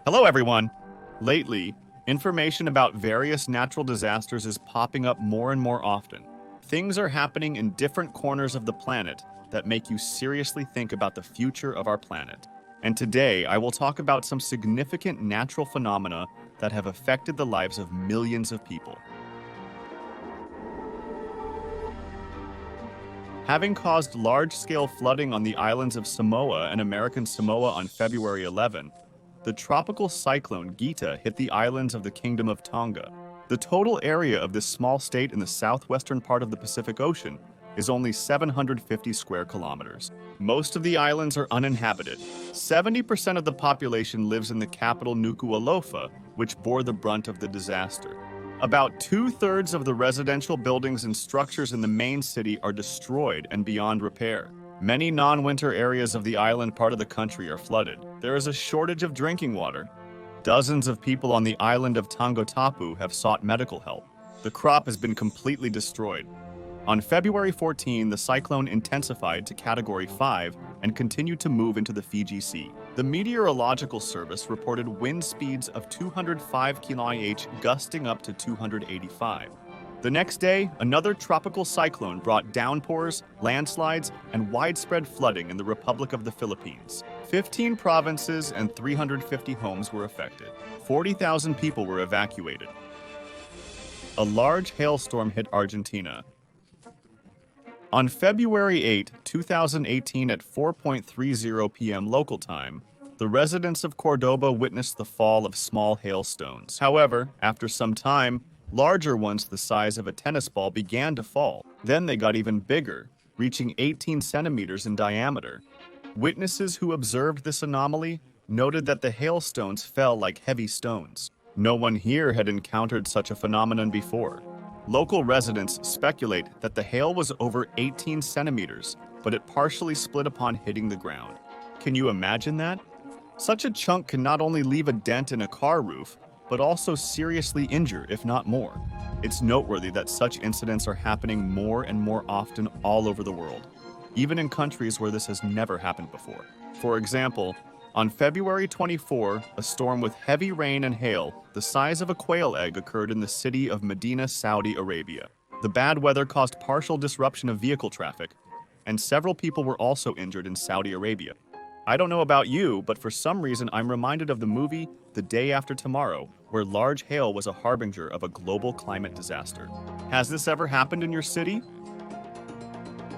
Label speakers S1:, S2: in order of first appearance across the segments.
S1: Hello, everyone. Lately, information about various natural disasters is popping up more and more often. Things are happening in different corners of the planet that make you seriously think about the future of our planet. And today, I will talk about some significant natural phenomena that have affected the lives of millions of people. Having caused large-scale flooding on the islands of Samoa and American Samoa on February 11, the tropical cyclone Gita hit the islands of the Kingdom of Tonga. The total area of this small state in the southwestern part of the Pacific Ocean is only 750 square kilometers. Most of the islands are uninhabited. 70% of the population lives in the capital Nuku'alofa, which bore the brunt of the disaster. About two-thirds of the residential buildings and structures in the main city are destroyed and beyond repair. Many non-winter areas of the island part of the country are flooded. There is a shortage of drinking water. Dozens of people on the island of Tangotapu have sought medical help. The crop has been completely destroyed. On February 14, the cyclone intensified to Category 5 and continued to move into the Fiji Sea. The Meteorological Service reported wind speeds of 205 km/h gusting up to 285. The next day, another tropical cyclone brought downpours, landslides, and widespread flooding in the Republic of the Philippines. 15 provinces and 350 homes were affected. 40,000 people were evacuated. A large hailstorm hit Argentina. On February 8, 2018 at 4:30 p.m. local time, the residents of Cordoba witnessed the fall of small hailstones. However, after some time, larger ones the size of a tennis ball began to fall. Then they got even bigger, reaching 18 centimeters in diameter. Witnesses who observed this anomaly noted that the hailstones fell like heavy stones. No one here had encountered such a phenomenon before. Local residents speculate that the hail was over 18 centimeters, but it partially split upon hitting the ground. Can you imagine that? Such a chunk can not only leave a dent in a car roof, but also seriously injure, if not more. It's noteworthy that such incidents are happening more and more often all over the world, even in countries where this has never happened before. For example, on February 24, a storm with heavy rain and hail the size of a quail egg occurred in the city of Medina, Saudi Arabia. The bad weather caused partial disruption of vehicle traffic, and several people were also injured in Saudi Arabia. I don't know about you, but for some reason I'm reminded of the movie The Day After Tomorrow, where large hail was a harbinger of a global climate disaster. Has this ever happened in your city?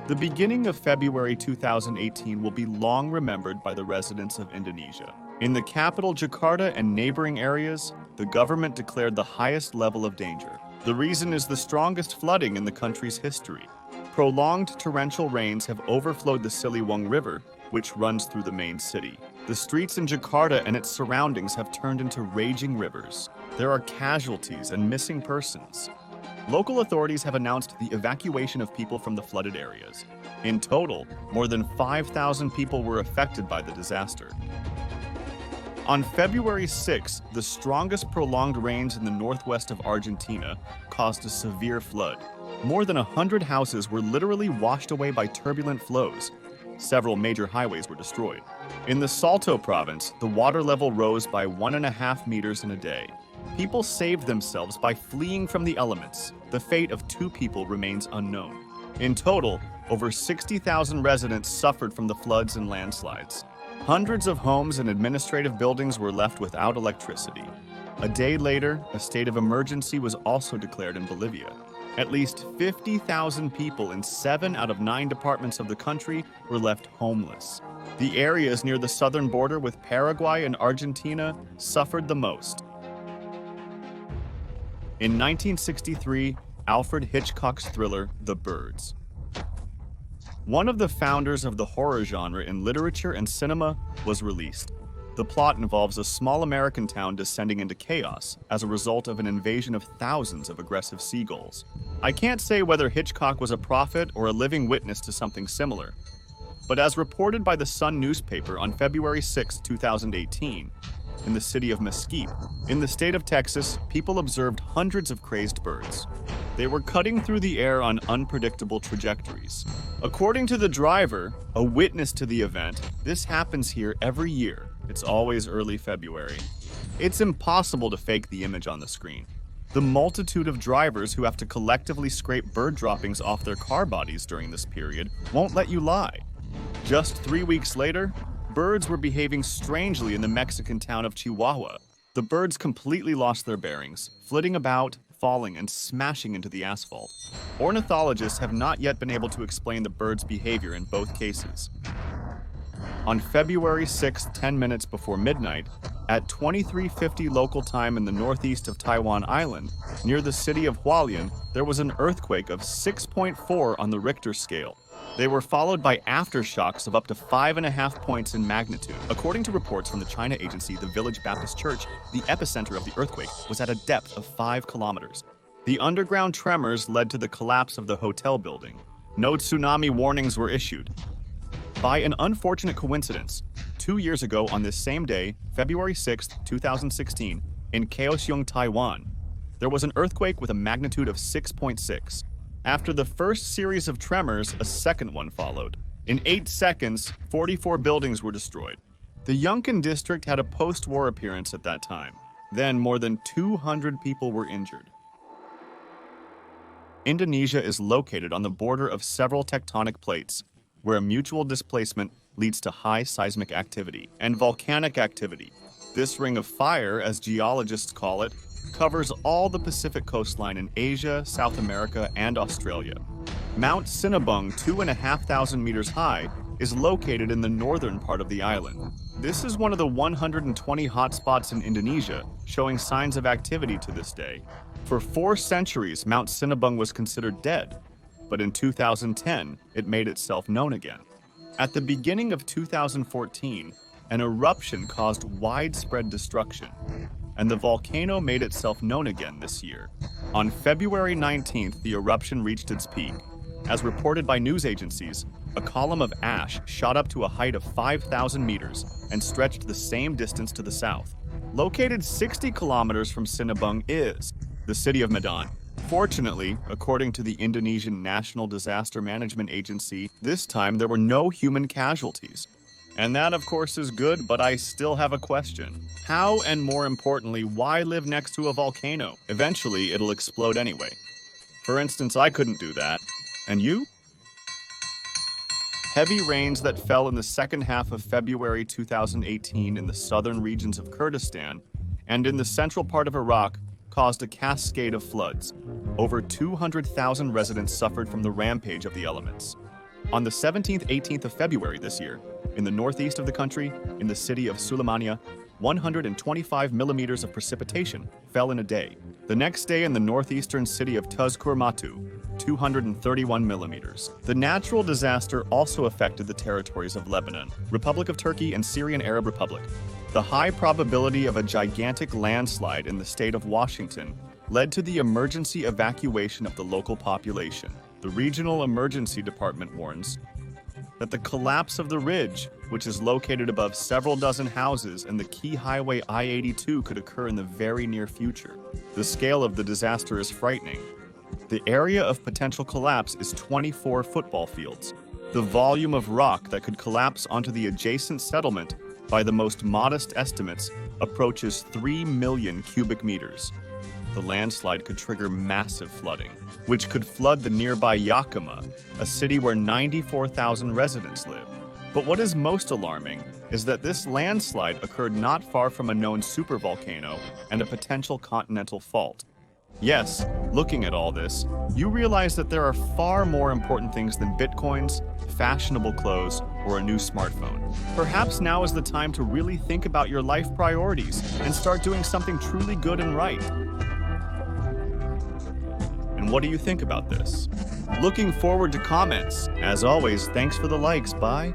S1: The beginning of February 2018 will be long remembered by the residents of Indonesia. In the capital Jakarta and neighboring areas, the government declared the highest level of danger. The reason is the strongest flooding in the country's history. Prolonged torrential rains have overflowed the Siliwang River, which runs through the main city. The streets in Jakarta and its surroundings have turned into raging rivers. There are casualties and missing persons. Local authorities have announced the evacuation of people from the flooded areas. In total, more than 5,000 people were affected by the disaster. On February 6, the strongest prolonged rains in the northwest of Argentina caused a severe flood. More than 100 houses were literally washed away by turbulent flows. Several major highways were destroyed. In the Salto province, the water level rose by 1.5 meters in a day. People saved themselves by fleeing from the elements. The fate of 2 people remains unknown. In total, over 60,000 residents suffered from the floods and landslides. Hundreds of homes and administrative buildings were left without electricity. A day later, a state of emergency was also declared in Bolivia. At least 50,000 people in 7 out of 9 departments of the country were left homeless. The areas near the southern border with Paraguay and Argentina suffered the most. In 1963, Alfred Hitchcock's thriller, The Birds. One of the founders of the horror genre in literature and cinema was released. The plot involves a small American town descending into chaos as a result of an invasion of thousands of aggressive seagulls. I can't say whether Hitchcock was a prophet or a living witness to something similar, but as reported by the Sun newspaper on February 6, 2018, in the city of Mesquite, in the state of Texas, people observed hundreds of crazed birds. They were cutting through the air on unpredictable trajectories. According to the driver, a witness to the event, this happens here every year. It's always early February. It's impossible to fake the image on the screen. The multitude of drivers who have to collectively scrape bird droppings off their car bodies during this period won't let you lie. Just 3 weeks later, birds were behaving strangely in the Mexican town of Chihuahua. The birds completely lost their bearings, flitting about, falling, and smashing into the asphalt. Ornithologists have not yet been able to explain the birds' behavior in both cases. On February 6, 10 minutes before midnight, at 23:50 local time in the northeast of Taiwan Island, near the city of Hualien, there was an earthquake of 6.4 on the Richter scale. They were followed by aftershocks of up to 5.5 points in magnitude. According to reports from the China agency, the Village Baptist Church, the epicenter of the earthquake was at a depth of 5 kilometers. The underground tremors led to the collapse of the hotel building. No tsunami warnings were issued. By an unfortunate coincidence, 2 years ago on this same day, February 6, 2016, in Kaohsiung, Taiwan, there was an earthquake with a magnitude of 6.6. After the first series of tremors, a second one followed. In 8 seconds, 44 buildings were destroyed. The Yunkan district had a post-war appearance at that time. Then, more than 200 people were injured. Indonesia is located on the border of several tectonic plates, where mutual displacement leads to high seismic activity and volcanic activity. This ring of fire, as geologists call it, covers all the Pacific coastline in Asia, South America, and Australia. Mount Sinabung, 2,500 meters high, is located in the northern part of the island. This is one of the 120 hotspots in Indonesia, showing signs of activity to this day. For 4 centuries, Mount Sinabung was considered dead, but in 2010, it made itself known again. At the beginning of 2014, an eruption caused widespread destruction, and the volcano made itself known again this year. On February 19th, the eruption reached its peak. As reported by news agencies, a column of ash shot up to a height of 5,000 meters and stretched the same distance to the south. Located 60 kilometers from Sinabung is the city of Medan. Fortunately, according to the Indonesian National Disaster Management Agency, this time there were no human casualties. And that, of course, is good, but I still have a question. How, and more importantly, why live next to a volcano? Eventually, it'll explode anyway. For instance, I couldn't do that. And you? Heavy rains that fell in the second half of February 2018 in the southern regions of Kurdistan and in the central part of Iraq caused a cascade of floods. Over 200,000 residents suffered from the rampage of the elements. On the 17th, 18th of February this year, in the northeast of the country, in the city of Sulemania, 125 millimeters of precipitation fell in a day. The next day in the northeastern city of Tuzkurmatu, 231 millimeters. The natural disaster also affected the territories of Lebanon, Republic of Turkey, and Syrian Arab Republic. The high probability of a gigantic landslide in the state of Washington led to the emergency evacuation of the local population. The Regional Emergency Department warns that the collapse of the ridge, which is located above several dozen houses and the key highway I-82, could occur in the very near future. The scale of the disaster is frightening. The area of potential collapse is 24 football fields. The volume of rock that could collapse onto the adjacent settlement, by the most modest estimates, approaches 3 million cubic meters. The landslide could trigger massive flooding, which could flood the nearby Yakima, a city where 94,000 residents live. But what is most alarming is that this landslide occurred not far from a known supervolcano and a potential continental fault. Yes, looking at all this, you realize that there are far more important things than bitcoins, fashionable clothes, or a new smartphone. Perhaps now is the time to really think about your life priorities and start doing something truly good and right. And what do you think about this? Looking forward to comments. As always, thanks for the likes. Bye.